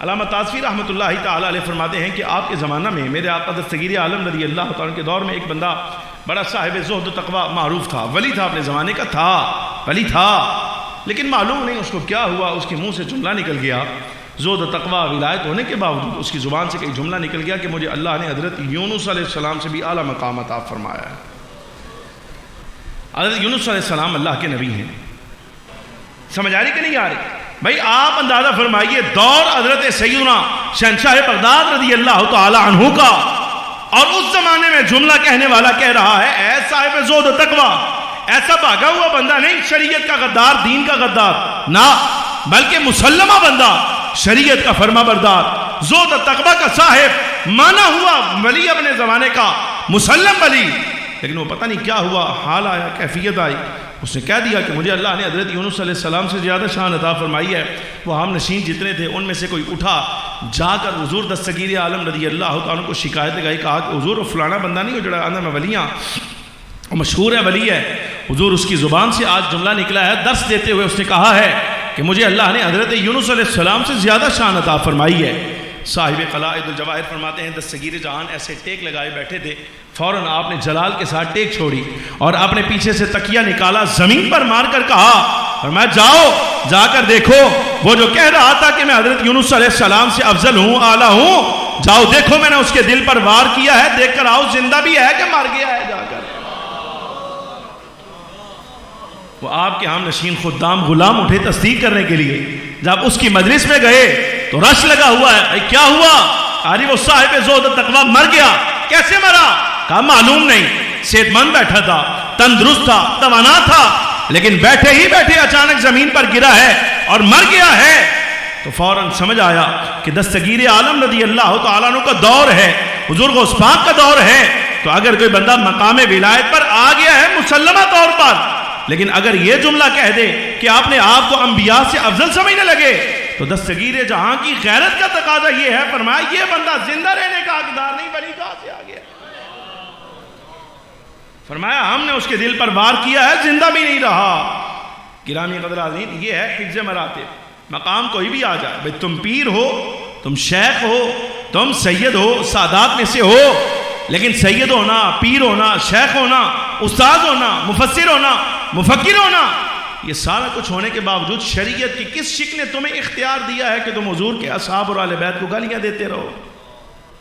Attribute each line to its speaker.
Speaker 1: علامہ طاسفی رحمۃ اللہ تعالیٰ علیہ فرماتے ہیں کہ آپ کے زمانہ میں میرے آقا دستگیر عالم رضی اللہ تعالیٰ کے دور میں ایک بندہ بڑا صاحب زہد و تقوی معروف تھا، ولی تھا، اپنے زمانے کا تھا، ولی تھا، لیکن معلوم نہیں اس کو کیا ہوا، اس کے منہ سے جملہ نکل گیا، زہد و تقوی ولایت ہونے کے باوجود اس کی زبان سے ایک جملہ نکل گیا کہ مجھے اللہ نے حضرت یونس علیہ السلام سے بھی اعلیٰ مقام عطا فرمایا ہے۔ حضرت یونس علیہ السلام اللہ کے نبی ہیں، سمجھ آ رہی کہ نہیں آ رہی؟ بھائی آپ اندازہ فرمائیے دور حضرت سیدنا شہنشاہ بغداد رضی اللہ تعالی عنہ کا، اور اس زمانے میں جملہ کہنے والا کہہ رہا ہے اے صاحب زہد و تقوی، ایسا بھاگا ہوا بندہ نہیں شریعت کا غدار، دین کا غدار، نہ بلکہ مسلمہ بندہ، شریعت کا فرما بردار، زہد و تقوی کا صاحب، مانا ہوا ولی اپنے زمانے کا، مسلم ولی، لیکن وہ پتہ نہیں کیا ہوا، حال آیا، کیفیت آئی، اس نے کہہ دیا کہ مجھے اللہ نے حضرت یونس علیہ السلام سے زیادہ شان عطا فرمائی ہے۔ وہ ہم نشین جتنے تھے ان میں سے کوئی اٹھا، جا کر حضور دستگیر عالم رضی اللہ تعالیٰ کو شکایت لگائی، کہا کہ حضور فلانا بندہ نہیں ہو جڑا آنا میں ولیاں، مشہور ہے ولی ہے، حضور اس کی زبان سے آج جملہ نکلا ہے، درس دیتے ہوئے اس نے کہا ہے کہ مجھے اللہ نے حضرت یونس علیہ السلام سے زیادہ شان عطا فرمائی ہے۔ صاحب قلائد الجواہر فرماتے ہیں دستگیر جہان ایسے ٹیک لگائے بیٹھے تھے، فوراً آپ نے جلال کے ساتھ ٹیک چھوڑی اور اپنے پیچھے سے تکیہ نکالا، زمین پر مار کر کہا، فرمایا جاؤ جا کر دیکھو وہ جو کہہ رہا تھا کہ میں حضرت یونس علیہ السلام سے افضل ہوں، اعلیٰ ہوں، جاؤ دیکھو میں نے اس کے دل پر وار کیا ہے، دیکھ کر آؤ زندہ بھی ہے کہ مر گیا ہے۔ جا کر وہ آپ کے ہم نشین خدام غلام اٹھے تصدیق کرنے کے لیے، جب اس کی مجلس میں گئے تو رش لگا ہوا ہے، کیا ہوا؟ ارے وہ صاحب زہد و تقوی مر گیا۔ کیسے مرا؟ کہا معلوم نہیں، صحت مند بیٹھا تھا، تندرست تھا، توانا تھا، لیکن بیٹھے ہی بیٹھے اچانک زمین پر گرا ہے اور مر گیا ہے۔ تو فوراً سمجھ آیا کہ دستگیر عالم رضی اللہ تعالیٰ عنہ کا دور ہے، حضور غوث پاک کا دور ہے، تو اگر کوئی بندہ مقام ولایت پر آ گیا ہے مسلمہ طور پر، لیکن اگر یہ جملہ کہہ دے کہ آپ نے آپ کو انبیاء سے افضل سمجھنے لگے تو دستگیر جہاں کی غیرت کا تقاضا یہ ہے، فرمایا یہ بندہ زندہ رہنے کا حقدار نہیں، ولی کہاں سے آ گیا؟ فرمایا ہم نے اس کے دل پر وار کیا ہے، زندہ بھی نہیں رہا۔ گرامی قدر عظیم، یہ ہے حفظ مراتب۔ مقام کوئی بھی آ جائے، بھئی تم پیر ہو، تم شیخ ہو، تم سید ہو، سادات میں سے ہو، لیکن سید ہونا، پیر ہونا، شیخ ہونا، استاد ہونا، مفسر ہونا، مفکر ہونا، یہ سارا کچھ ہونے کے باوجود شریعت کی کس شک نے تمہیں اختیار دیا ہے کہ تم حضور کے اصحاب اور اہل بیت کو گالیاں دیتے رہو؟